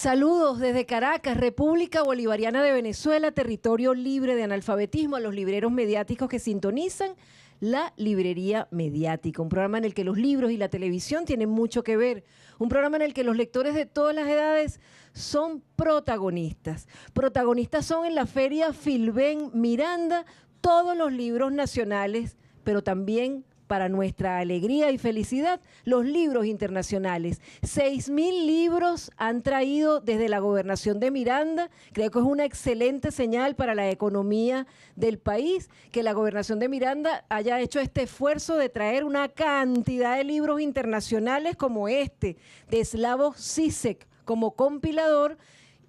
Saludos desde Caracas, República Bolivariana de Venezuela, territorio libre de analfabetismo, a los libreros mediáticos que sintonizan La Librería Mediática, un programa en el que los libros y la televisión tienen mucho que ver, un programa en el que los lectores de todas las edades son protagonistas. Protagonistas son en la Feria Filben Miranda todos los libros nacionales, pero también, para nuestra alegría y felicidad, los libros internacionales. 6.000 libros han traído desde la gobernación de Miranda. Creo que es una excelente señal para la economía del país que la gobernación de Miranda haya hecho este esfuerzo de traer una cantidad de libros internacionales como este, de Slavoj Žižek, como compilador.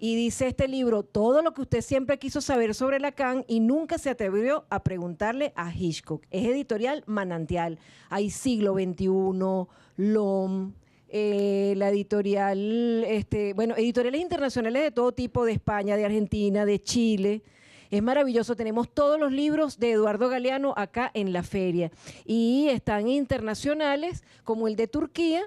Y dice este libro, todo lo que usted siempre quiso saber sobre Lacan y nunca se atrevió a preguntarle a Hitchcock. Es editorial Manantial. Hay Siglo XXI, LOM, la editorial, editoriales internacionales de todo tipo, de España, de Argentina, de Chile. Es maravilloso, tenemos todos los libros de Eduardo Galeano acá en la feria. Y están internacionales como el de Turquía,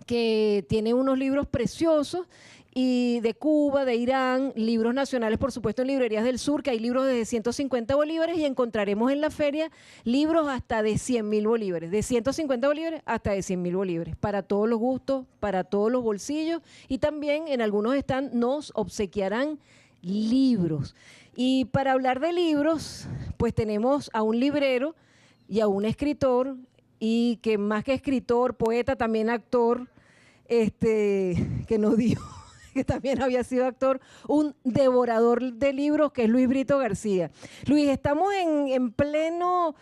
que tiene unos libros preciosos, y de Cuba, de Irán, libros nacionales, por supuesto, en librerías del sur, que hay libros de 150 bolívares, y encontraremos en la feria libros hasta de 100.000 bolívares, de 150 bolívares hasta de 100.000 bolívares, para todos los gustos, para todos los bolsillos, y también en algunos stands nos obsequiarán libros. Y para hablar de libros, pues tenemos a un librero y a un escritor, y que más que escritor, poeta, también actor, que nos dijo que también había sido actor, un devorador de libros, que es Luis Brito García. Luis, estamos en plena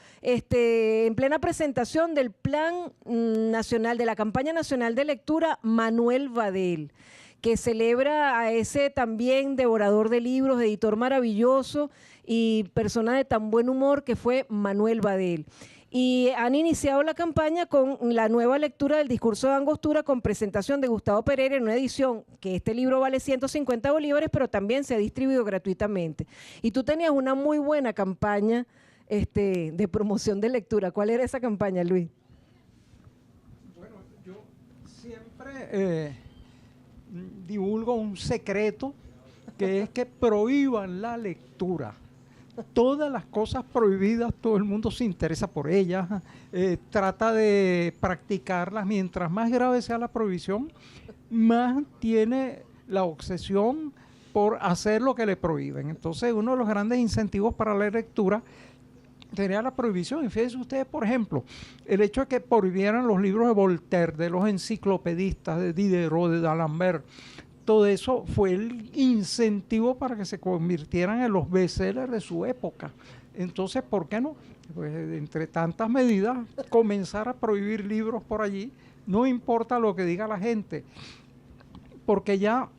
presentación del Plan Nacional, de la Campaña Nacional de Lectura Manuel Badel, que celebra a ese también devorador de libros, editor maravilloso y persona de tan buen humor que fue Manuel Badel. Y han iniciado la campaña con la nueva lectura del Discurso de Angostura, con presentación de Gustavo Pereira en una edición que este libro vale 150 bolívares, pero también se ha distribuido gratuitamente. Y tú tenías una muy buena campaña de promoción de lectura. ¿Cuál era esa campaña, Luis? Bueno, yo siempre divulgo un secreto, que es que prohíban la lectura. Todas las cosas prohibidas, todo el mundo se interesa por ellas, trata de practicarlas. Mientras más grave sea la prohibición, más tiene la obsesión por hacer lo que le prohíben. Entonces, uno de los grandes incentivos para la lectura sería la prohibición. Y fíjense ustedes, por ejemplo, el hecho de que prohibieran los libros de Voltaire, de los enciclopedistas, de Diderot, de D'Alembert. Todo eso fue el incentivo para que se convirtieran en los bestsellers de su época. Entonces, ¿por qué no? Pues, entre tantas medidas, comenzar a prohibir libros por allí, no importa lo que diga la gente, porque ya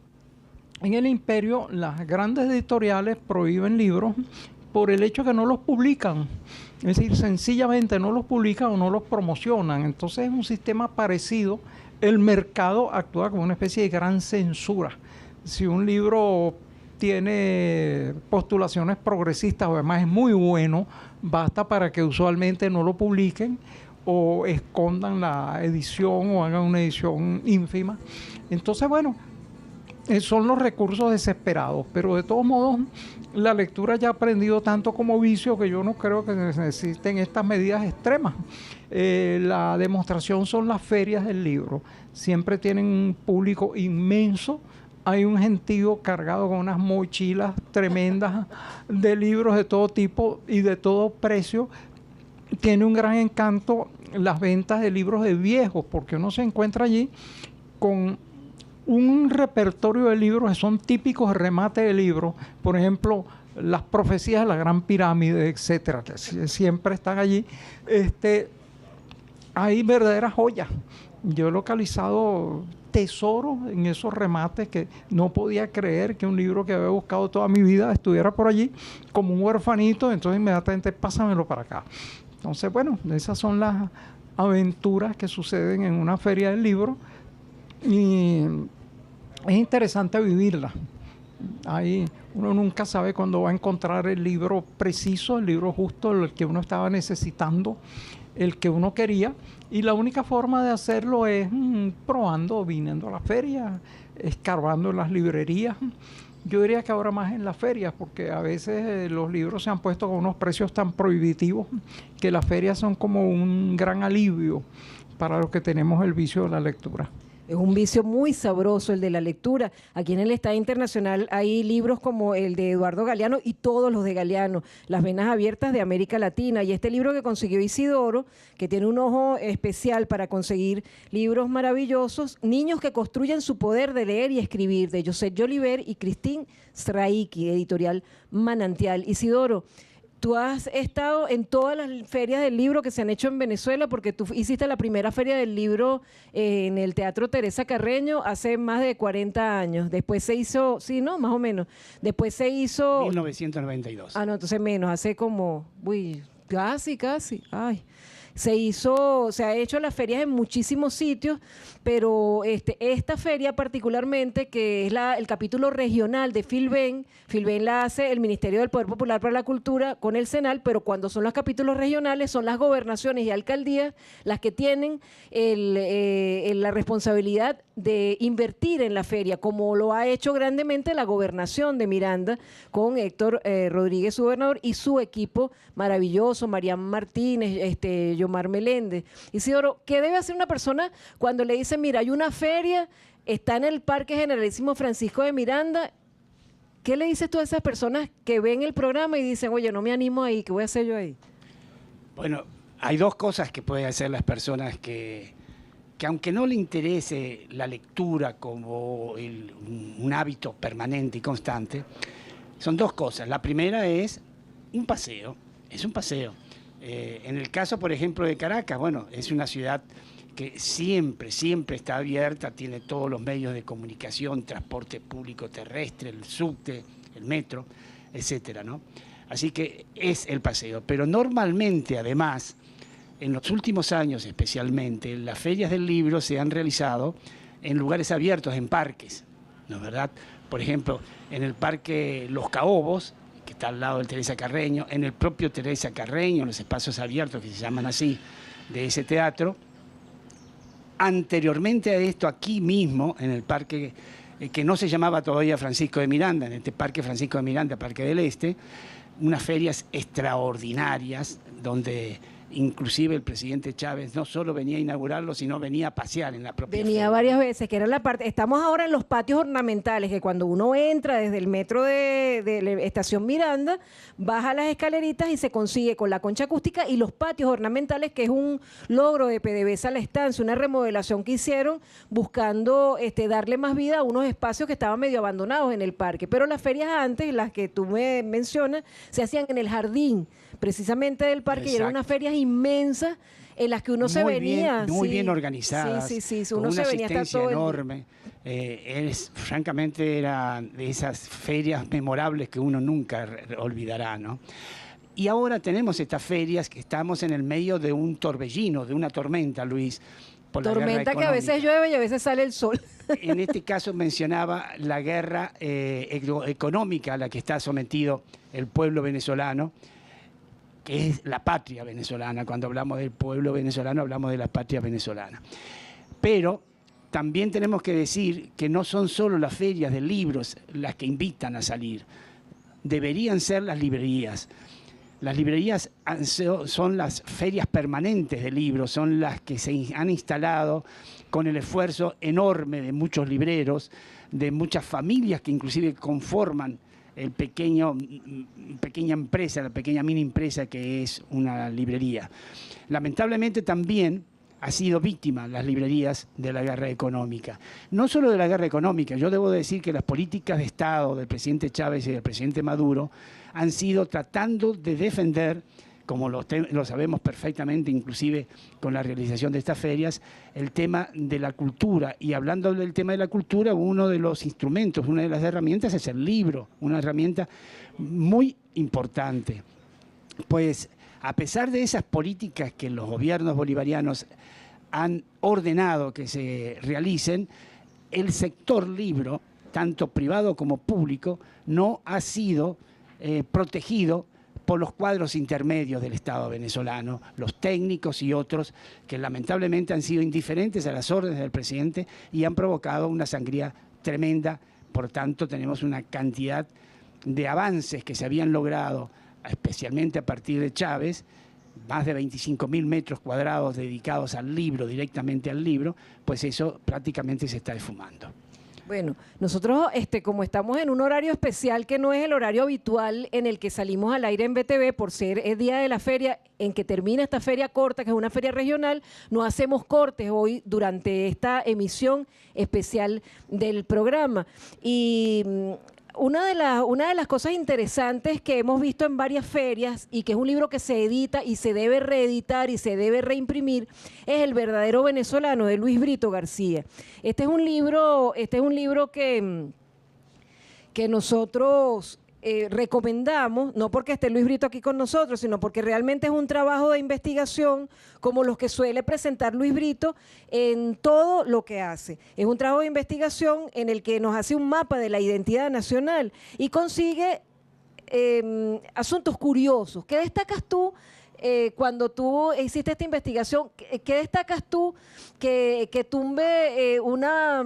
en el imperio las grandes editoriales prohíben libros por el hecho que no los publican. Es decir, sencillamente no los publican o no los promocionan. Entonces es un sistema parecido. El mercado actúa como una especie de gran censura. Si un libro tiene postulaciones progresistas o además es muy bueno, basta para que usualmente no lo publiquen o escondan la edición o hagan una edición ínfima. Entonces, bueno, son los recursos desesperados, pero de todos modos la lectura ya ha aprendido tanto como vicio que yo no creo que necesiten estas medidas extremas. La demostración son las ferias del libro. Siempre tienen un público inmenso. Hay un gentío cargado con unas mochilas tremendas de libros de todo tipo y de todo precio. Tiene un gran encanto las ventas de libros de viejos, porque uno se encuentra allí con un repertorio de libros que son típicos de remate de libros. Por ejemplo, las profecías de la Gran Pirámide, etcétera, que siempre están allí. Hay verdaderas joyas. Yo he localizado tesoros en esos remates que no podía creer que un libro que había buscado toda mi vida estuviera por allí como un huerfanito. Entonces inmediatamente pásamelo para acá. Entonces, bueno, esas son las aventuras que suceden en una feria del libro y es interesante vivirla. Ahí uno nunca sabe cuándo va a encontrar el libro preciso, el libro justo, el que uno estaba necesitando. el que uno quería, y la única forma de hacerlo es probando, viniendo a la feria, escarbando en las librerías. Yo diría que ahora más en las ferias, porque a veces los libros se han puesto con unos precios tan prohibitivos que las ferias son como un gran alivio para los que tenemos el vicio de la lectura. Es un vicio muy sabroso el de la lectura. Aquí en el Estado Internacional hay libros como el de Eduardo Galeano y todos los de Galeano, Las venas abiertas de América Latina. Y este libro que consiguió Isidoro, que tiene un ojo especial para conseguir libros maravillosos, Niños que construyen su poder de leer y escribir, de Josep Jolivet y Christine Straicki, editorial Manantial. Isidoro, tú has estado en todas las ferias del libro que se han hecho en Venezuela, porque tú hiciste la primera feria del libro en el Teatro Teresa Carreño hace más de 40 años. Después se hizo, sí, ¿no? Más o menos. Después se hizo... 1992. Ah, no, entonces menos, hace como, uy, casi, ay. Se ha hecho las ferias en muchísimos sitios, pero esta feria particularmente, que es el capítulo regional de Filben la hace el Ministerio del Poder Popular para la Cultura con el Senal, pero cuando son los capítulos regionales son las gobernaciones y alcaldías las que tienen la responsabilidad de invertir en la feria, como lo ha hecho grandemente la gobernación de Miranda con Héctor Rodríguez, su gobernador, y su equipo maravilloso, Mariam Martínez, Yomar Meléndez. Isidoro, ¿qué debe hacer una persona cuando le dicen, mira, hay una feria, está en el Parque Generalísimo Francisco de Miranda? ¿Qué le dices tú a esas personas que ven el programa y dicen, oye, no me animo ahí, ¿qué voy a hacer yo ahí? Bueno, hay dos cosas que pueden hacer las personas que aunque no le interese la lectura como un hábito permanente y constante, son dos cosas. La primera es un paseo, en el caso, por ejemplo, de Caracas, bueno, es una ciudad que siempre está abierta, tiene todos los medios de comunicación, transporte público terrestre, el subte, el metro, etcétera, ¿no? Así que es el paseo. Pero normalmente, además, en los últimos años especialmente, las ferias del libro se han realizado en lugares abiertos, en parques, ¿no es verdad? Por ejemplo, en el Parque Los Caobos, que está al lado del Teresa Carreño, en el propio Teresa Carreño, en los espacios abiertos que se llaman así, de ese teatro. Anteriormente a esto, aquí mismo, en el parque que no se llamaba todavía Francisco de Miranda, en este Parque Francisco de Miranda, Parque del Este, unas ferias extraordinarias donde inclusive el presidente Chávez no solo venía a inaugurarlo, sino venía a pasear en la propia Venía feria. varias veces, que era la parte... Estamos ahora en los patios ornamentales, que cuando uno entra desde el metro de la estación Miranda, baja las escaleritas y se consigue con la concha acústica y los patios ornamentales, que es un logro de PDVSA La Estancia, una remodelación que hicieron buscando darle más vida a unos espacios que estaban medio abandonados en el parque. Pero las ferias antes, las que tú me mencionas, se hacían en el jardín precisamente del parque. Exacto. Y eran unas ferias inmensas en las que uno se venía. Muy sí, bien organizadas, sí, con uno una se venía hasta asistencia todo enorme. Francamente era de esas ferias memorables que uno nunca olvidará, ¿no? Y ahora tenemos estas ferias que estamos en el medio de un torbellino, de una tormenta, Luis. Por la tormenta guerra que a veces económica. llueve y a veces sale el sol. En este caso mencionaba la guerra económica a la que está sometido el pueblo venezolano, que es la patria venezolana. Cuando hablamos del pueblo venezolano, hablamos de la patria venezolana. Pero también tenemos que decir que no son solo las ferias de libros las que invitan a salir. Deberían ser las librerías. Las librerías son las ferias permanentes de libros, son las que se han instalado con el esfuerzo enorme de muchos libreros, de muchas familias que inclusive conforman la pequeña empresa, la pequeña mini empresa que es una librería. Lamentablemente también ha sido víctima las librerías de la guerra económica. No solo de la guerra económica, yo debo decir que las políticas de Estado del presidente Chávez y del presidente Maduro han sido tratando de defender, como lo sabemos perfectamente, inclusive con la realización de estas ferias, el tema de la cultura. Y hablando del tema de la cultura, uno de los instrumentos, una de las herramientas es el libro, una herramienta muy importante. Pues a pesar de esas políticas que los gobiernos bolivarianos han ordenado que se realicen, el sector libro, tanto privado como público, no ha sido protegido por los cuadros intermedios del Estado venezolano, los técnicos y otros que lamentablemente han sido indiferentes a las órdenes del presidente y han provocado una sangría tremenda. Por tanto, tenemos una cantidad de avances que se habían logrado, especialmente a partir de Chávez, más de 25.000 metros cuadrados dedicados al libro, directamente al libro, pues eso prácticamente se está esfumando. Bueno, nosotros como estamos en un horario especial que no es el horario habitual en el que salimos al aire en BTV por ser el día de la feria en que termina esta feria corta, que es una feria regional, no hacemos cortes hoy durante esta emisión especial del programa. Y una de las cosas interesantes que hemos visto en varias ferias y que es un libro que se edita y se debe reeditar y se debe reimprimir es El verdadero venezolano de Luis Brito García. Este es un libro que nosotros recomendamos, no porque esté Luis Brito aquí con nosotros, sino porque realmente es un trabajo de investigación como los que suele presentar Luis Brito en todo lo que hace. Es un trabajo de investigación en el que nos hace un mapa de la identidad nacional y consigue asuntos curiosos. ¿Qué destacas tú cuando tú hiciste esta investigación? ¿Qué destacas tú que tumbe una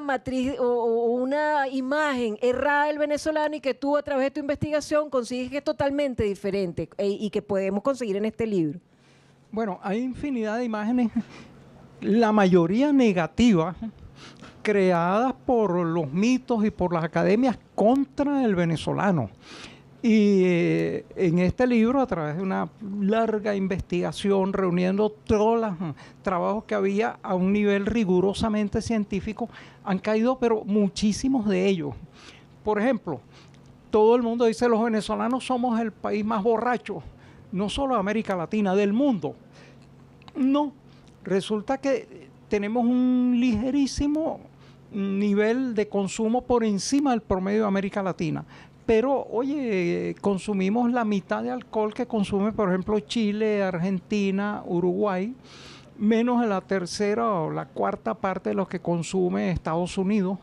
matriz o una imagen errada del venezolano y que tú a través de tu investigación consigues que es totalmente diferente y que podemos conseguir en este libro? Bueno, hay infinidad de imágenes, la mayoría negativas, creadas por los mitos y por las academias contra el venezolano. Y en este libro, a través de una larga investigación, reuniendo todos los trabajos que había a un nivel rigurosamente científico, han caído, pero muchísimos de ellos. Por ejemplo, todo el mundo dice los venezolanos somos el país más borracho, no solo de América Latina, del mundo. No, resulta que tenemos un ligerísimo nivel de consumo por encima del promedio de América Latina. Pero, oye, consumimos la mitad de alcohol que consume, por ejemplo, Chile, Argentina, Uruguay, menos de la tercera o la cuarta parte de lo que consume Estados Unidos,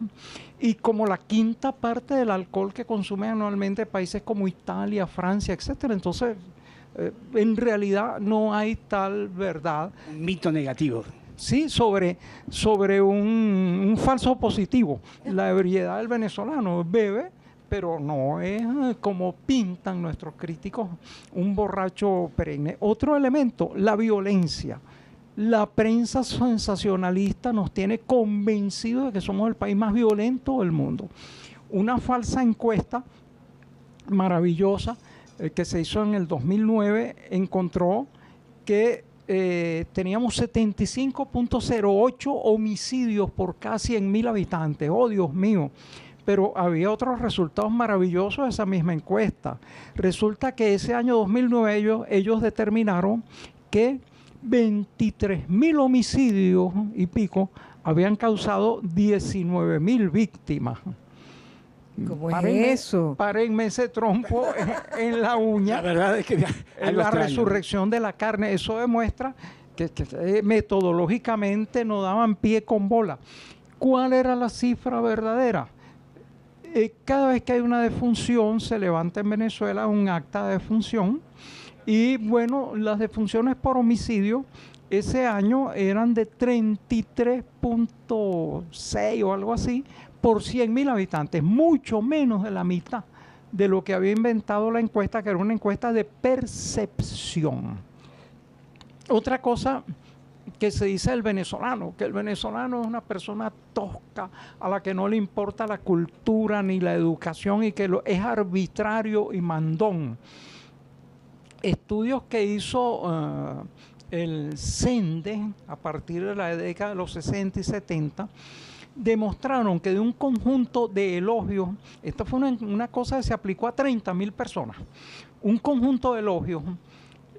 y como la quinta parte del alcohol que consume anualmente países como Italia, Francia, etcétera. Entonces, en realidad no hay tal verdad. Un mito negativo. Sí, sobre un falso positivo. La ebriedad del venezolano bebe, pero no es como pintan nuestros críticos, un borracho perenne. Otro elemento, la violencia. La prensa sensacionalista nos tiene convencidos de que somos el país más violento del mundo. Una falsa encuesta maravillosa que se hizo en el 2009 encontró que teníamos 75.08 homicidios por cada 100.000 habitantes. ¡Oh, Dios mío! Pero había otros resultados maravillosos de esa misma encuesta. Resulta que ese año 2009 ellos determinaron que 23.000 homicidios y pico habían causado 19.000 víctimas. ¿Cómo es eso? Párenme ese trompo en la uña. La verdad es que en la resurrección de la carne. Eso demuestra que metodológicamente no daban pie con bola. ¿Cuál era la cifra verdadera? Cada vez que hay una defunción, se levanta en Venezuela un acta de defunción. Y bueno, las defunciones por homicidio ese año eran de 33.6 o algo así por 100.000 habitantes, mucho menos de la mitad de lo que había inventado la encuesta, que era una encuesta de percepción. Otra cosa que se dice del venezolano, que el venezolano es una persona tosca, a la que no le importa la cultura ni la educación y que es arbitrario y mandón. Estudios que hizo el CENDE a partir de la década de los 60 y 70 demostraron que de un conjunto de elogios, esto fue una cosa que se aplicó a 30.000 personas, un conjunto de elogios,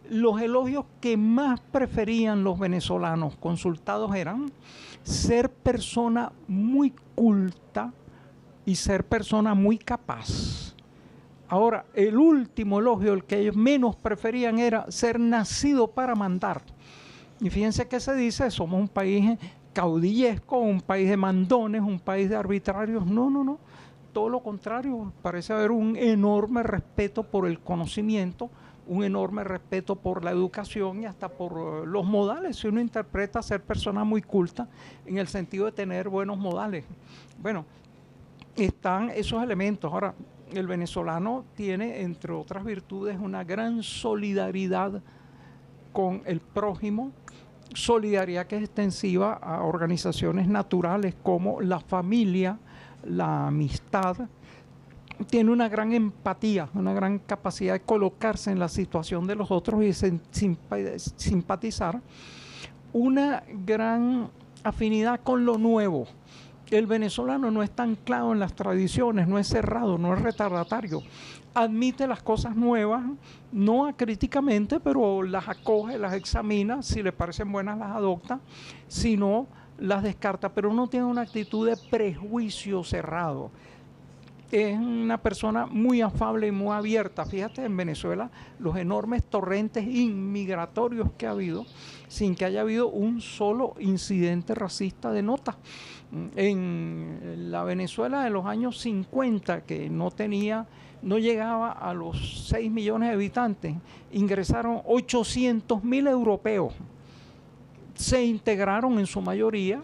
los elogios que más preferían los venezolanos consultados eran ser persona muy culta y ser persona muy capaz. Ahora, el último elogio, el que ellos menos preferían, era ser nacido para mandar. Y fíjense que se dice, somos un país caudillesco, un país de mandones, un país de arbitrarios. No, no, no. todo lo contrario, parece haber un enorme respeto por el conocimiento, un enorme respeto por la educación y hasta por los modales. Si uno interpreta ser persona muy culta en el sentido de tener buenos modales. Bueno, están esos elementos. Ahora, el venezolano tiene, entre otras virtudes, una gran solidaridad con el prójimo, solidaridad que es extensiva a organizaciones naturales como la familia, la amistad. Tiene una gran empatía, una gran capacidad de colocarse en la situación de los otros y simpatizar. Una gran afinidad con lo nuevo. El venezolano no está anclado en las tradiciones, no es cerrado, no es retardatario. Admite las cosas nuevas, no acríticamente, pero las acoge, las examina, si le parecen buenas las adopta, si no, las descarta, pero no tiene una actitud de prejuicio cerrado. Es una persona muy afable y muy abierta. Fíjate, en Venezuela, los enormes torrentes inmigratorios que ha habido, sin que haya habido un solo incidente racista de nota. En la Venezuela de los años 50, que no llegaba a los 6 millones de habitantes, ingresaron 800.000 europeos. Se integraron en su mayoría,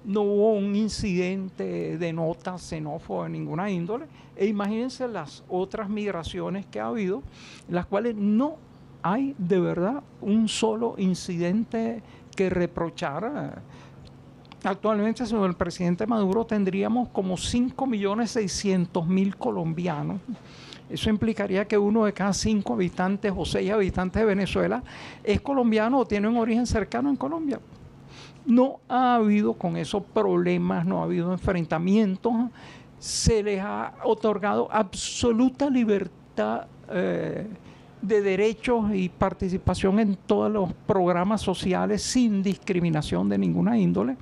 no hubo un incidente de nota xenófoba de ninguna índole, e imagínense las otras migraciones que ha habido, las cuales no hay de verdad un solo incidente que reprochar. Actualmente, según el presidente Maduro, tendríamos como 5.600.000 colombianos. Eso implicaría que 1 de cada 5 habitantes o 6 habitantes de Venezuela es colombiano o tiene un origen cercano en Colombia. No ha habido con esos problemas, no ha habido enfrentamientos, se les ha otorgado absoluta libertad de derechos y participación en todos los programas sociales sin discriminación de ninguna índole.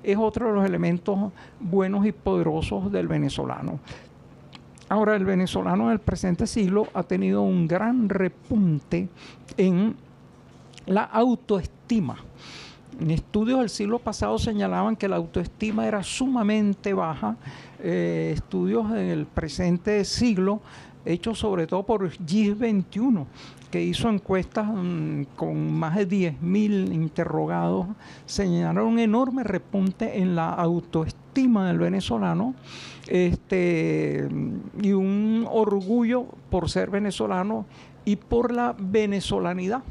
Es otro de los elementos buenos y poderosos del venezolano. Ahora, el venezolano del presente siglo ha tenido un gran repunte en la autoestima. En estudios del siglo pasado señalaban que la autoestima era sumamente baja. Estudios en el presente siglo, hechos sobre todo por GIS 21, que hizo encuestas con más de 10.000 interrogados, señalaron un enorme repunte en la autoestima del venezolano, y un orgullo por ser venezolano y por la venezolanidad.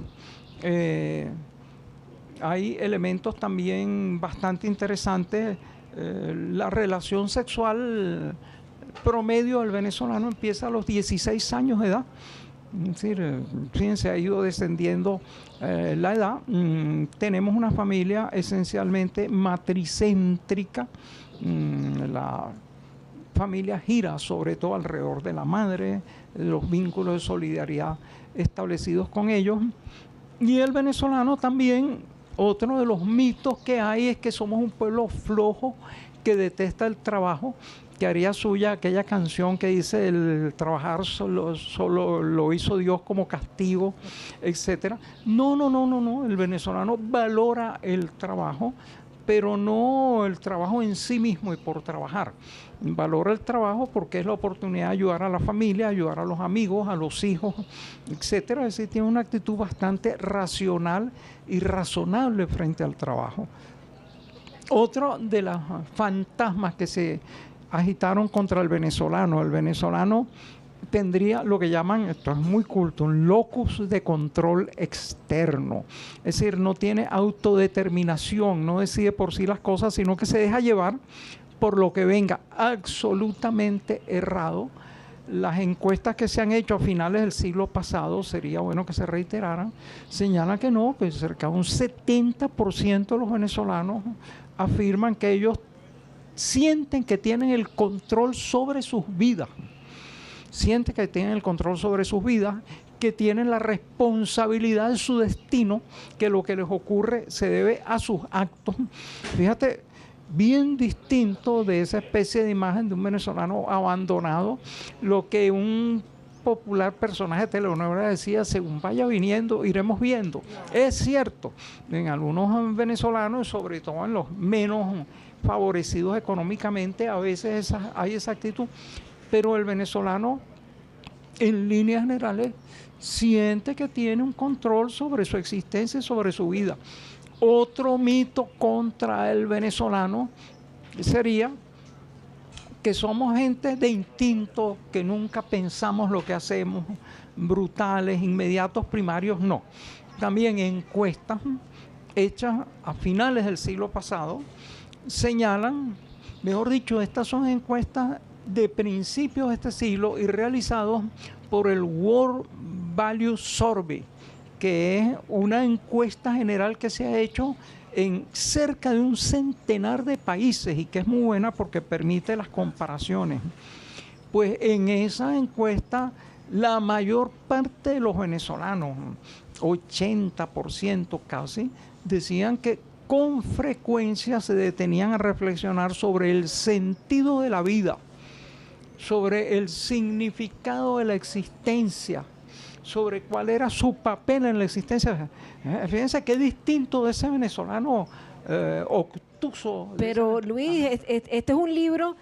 Hay elementos también bastante interesantes. La relación sexual promedio del venezolano empieza a los 16 años de edad. Es decir, fíjense, ha ido descendiendo la edad. Tenemos una familia esencialmente matricéntrica. La familia gira sobre todo alrededor de la madre, los vínculos de solidaridad establecidos con ellos. Y el venezolano también, otro de los mitos que hay es que somos un pueblo flojo que detesta el trabajo, que haría suya aquella canción que dice el trabajar solo lo hizo Dios como castigo, etcétera. No, el venezolano valora el trabajo, pero no el trabajo en sí mismo y por trabajar. Valora el trabajo porque es la oportunidad de ayudar a la familia, ayudar a los amigos, a los hijos, etcétera. Es decir, tiene una actitud bastante racional y razonable frente al trabajo. Otro de los fantasmas que se agitaron contra el venezolano tendría lo que llaman, esto es muy culto, un locus de control externo. Es decir, no tiene autodeterminación, no decide por sí las cosas, sino que se deja llevar por lo que venga. Absolutamente errado. Las encuestas que se han hecho a finales del siglo pasado, sería bueno que se reiteraran, señalan que no, que cerca de un 70% de los venezolanos afirman que ellos sienten que tienen el control sobre sus vidas. Sienten que tienen el control sobre sus vidas, que tienen la responsabilidad de su destino, que lo que les ocurre se debe a sus actos. Fíjate, bien distinto de esa especie de imagen de un venezolano abandonado, lo que un popular personaje de telenovela decía: según vaya viniendo, iremos viendo. Es cierto, en algunos venezolanos, sobre todo en los menos favorecidos económicamente, a veces hay esa actitud, pero el venezolano, en líneas generales, siente que tiene un control sobre su existencia y sobre su vida. Otro mito contra el venezolano sería que somos gente de instinto, que nunca pensamos lo que hacemos, brutales, inmediatos, primarios, no. También encuestas hechas a finales del siglo pasado señalan, mejor dicho, estas son encuestas de principios de este siglo y realizados por el World Value Survey, que es una encuesta general que se ha hecho en cerca de un centenar de países y que es muy buena porque permite las comparaciones. Pues en esa encuesta la mayor parte de los venezolanos, 80% casi, decían que con frecuencia se detenían a reflexionar sobre el sentido de la vida, sobre el significado de la existencia, sobre cuál era su papel en la existencia. Fíjense qué distinto de ese venezolano obtuso. Pero Luis, este es un libro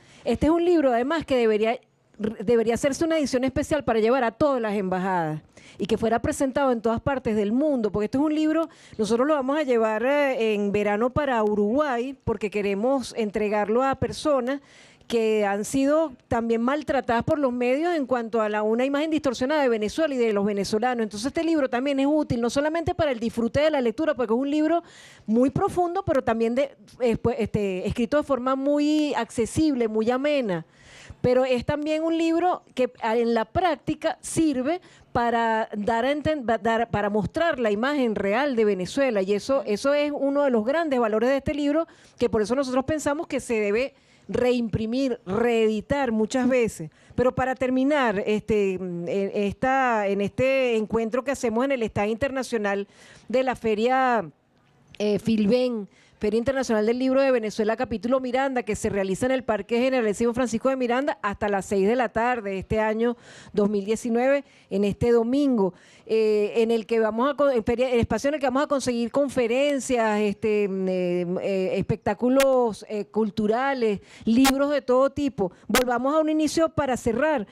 además que debería hacerse una edición especial para llevar a todas las embajadas y que fuera presentado en todas partes del mundo, porque este es un libro, nosotros lo vamos a llevar en verano para Uruguay, porque queremos entregarlo a personas que han sido también maltratadas por los medios en cuanto a una imagen distorsionada de Venezuela y de los venezolanos. Entonces este libro también es útil, no solamente para el disfrute de la lectura, porque es un libro muy profundo, pero también escrito de forma muy accesible, muy amena. Pero es también un libro que en la práctica sirve para para mostrar la imagen real de Venezuela. Y eso es uno de los grandes valores de este libro, que por eso nosotros pensamos que se debe reimprimir, reeditar muchas veces. Pero para terminar, en este encuentro que hacemos en el Stand Internacional de la Feria Filben, Feria Internacional del Libro de Venezuela, capítulo Miranda, que se realiza en el Parque Generalísimo Francisco de Miranda hasta las 6 de la tarde este año 2019, en este domingo, en el que el espacio en el que vamos a conseguir conferencias, espectáculos culturales, libros de todo tipo. Volvamos a un inicio para cerrar.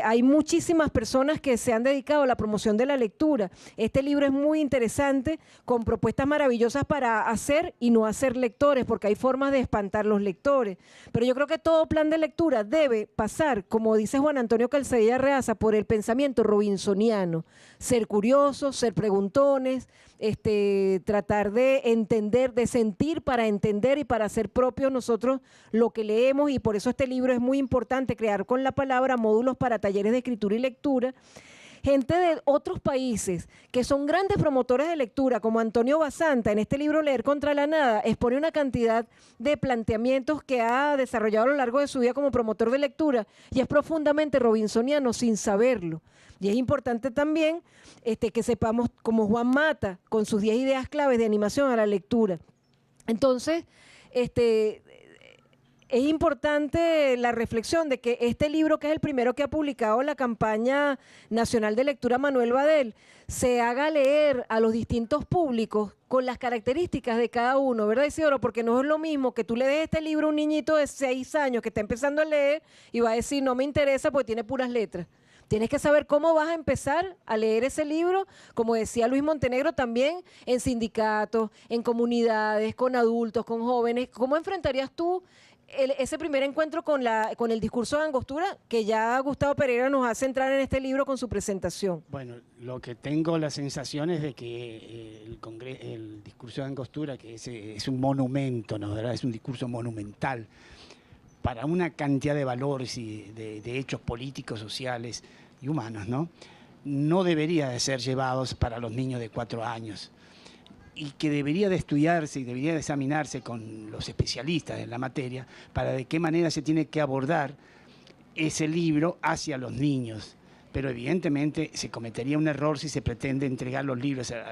Hay muchísimas personas que se han dedicado a la promoción de la lectura. Este libro es muy interesante, con propuestas maravillosas para hacer y no hacer lectores, porque hay formas de espantar los lectores. Pero yo creo que todo plan de lectura debe pasar, como dice Juan Antonio Calzadilla Reaza, por el pensamiento robinsoniano. Ser curiosos, ser preguntones, tratar de entender, de sentir para entender y para hacer propios nosotros lo que leemos, y por eso este libro es muy importante, crear con la palabra módulos para talleres de escritura y lectura. Gente de otros países que son grandes promotores de lectura, como Antonio Basanta, en este libro Leer contra la Nada, expone una cantidad de planteamientos que ha desarrollado a lo largo de su vida como promotor de lectura, y es profundamente robinsoniano sin saberlo. Y es importante también que sepamos, como Juan Mata, con sus 10 ideas claves de animación a la lectura. Entonces, es importante la reflexión de que este libro, que es el primero que ha publicado la campaña nacional de lectura Manuel Badel, se haga leer a los distintos públicos con las características de cada uno, ¿verdad, Isidoro? Porque no es lo mismo que tú le des este libro a un niñito de 6 años que está empezando a leer y va a decir, no me interesa porque tiene puras letras. Tienes que saber cómo vas a empezar a leer ese libro, como decía Luis Montenegro, también en sindicatos, en comunidades, con adultos, con jóvenes. ¿Cómo enfrentarías tú ese primer encuentro con el discurso de angostura que ya Gustavo Pereira nos hace entrar en este libro con su presentación? Bueno, lo que tengo la sensación es de que el discurso de angostura, que es un monumento, ¿no? ¿Verdad? Es un discurso monumental para una cantidad de valores y de hechos políticos, sociales y humanos, ¿no? No debería de ser llevados para los niños de 4 años. Y que debería de estudiarse y debería de examinarse con los especialistas en la materia para de qué manera se tiene que abordar ese libro hacia los niños. Pero evidentemente se cometería un error si se pretende entregar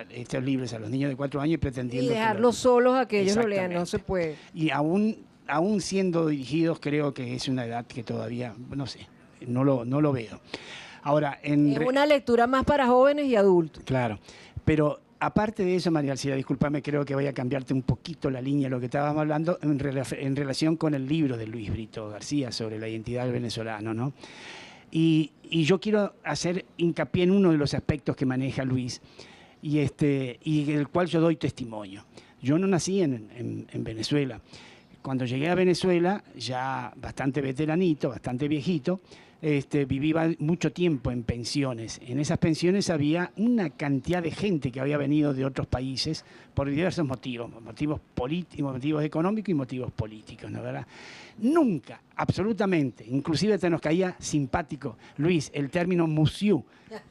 estos libros a los niños de 4 años y pretendiendo... Y dejarlos solos a que ellos lo lean, no se puede. Y aún siendo dirigidos, creo que es una edad que todavía, no sé, no lo veo. Ahora, es una lectura más para jóvenes y adultos. Claro, pero aparte de eso, María Alcida, discúlpame, creo que voy a cambiarte un poquito la línea de lo que estábamos hablando en relación con el libro de Luis Brito García sobre la identidad del venezolano, ¿no? Y yo quiero hacer hincapié en uno de los aspectos que maneja Luis y del cual yo doy testimonio. Yo no nací en Venezuela. Cuando llegué a Venezuela, ya bastante veteranito, bastante viejito, vivía mucho tiempo en pensiones. En esas pensiones había una cantidad de gente que había venido de otros países por diversos motivos, motivos económicos y motivos políticos, ¿no, verdad? Nunca, absolutamente, inclusive te nos caía simpático, Luis, el término monsieur,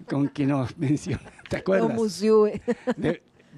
con que nos menciona, ¿te acuerdas? No, monsieur.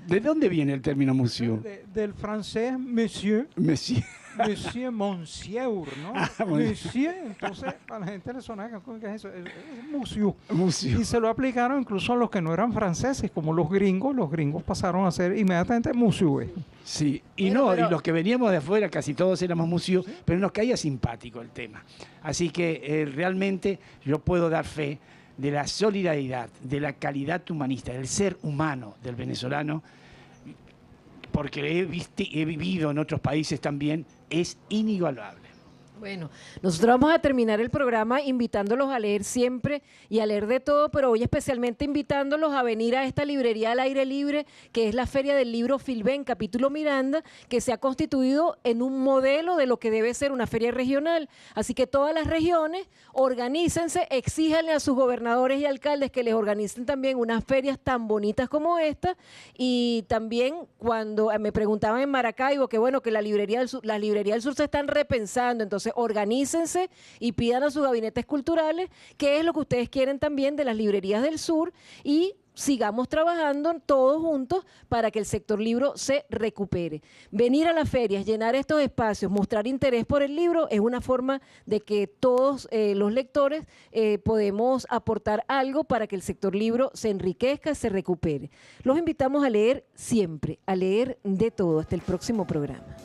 ¿De dónde viene el término monsieur? Del francés monsieur. Monsieur. Monsieur, monsieur, ¿no? Bueno. Monsieur, entonces a la gente le suena que es eso, es monsieur. Monsieur. Y se lo aplicaron incluso a los que no eran franceses, como los gringos pasaron a ser inmediatamente monsieur. Sí, y los que veníamos de afuera, casi todos éramos monsieur, pero nos caía simpático el tema. Así que realmente yo puedo dar fe de la solidaridad, de la calidad humanista, del ser humano del venezolano, porque he vivido en otros países también, es inigualable. Bueno, nosotros vamos a terminar el programa invitándolos a leer siempre y a leer de todo, pero hoy especialmente invitándolos a venir a esta librería al aire libre, que es la Feria del Libro Filben, capítulo Miranda, que se ha constituido en un modelo de lo que debe ser una feria regional. Así que todas las regiones, organícense, exíjanle a sus gobernadores y alcaldes que les organicen también unas ferias tan bonitas como esta. Y también cuando me preguntaban en Maracaibo que bueno, que las librerías del sur se están repensando, entonces organícense y pidan a sus gabinetes culturales qué es lo que ustedes quieren también de las librerías del sur y sigamos trabajando todos juntos para que el sector libro se recupere. Venir a las ferias, llenar estos espacios, mostrar interés por el libro es una forma de que todos los lectores podemos aportar algo para que el sector libro se enriquezca, se recupere. Los invitamos a leer siempre, a leer de todo. Hasta el próximo programa.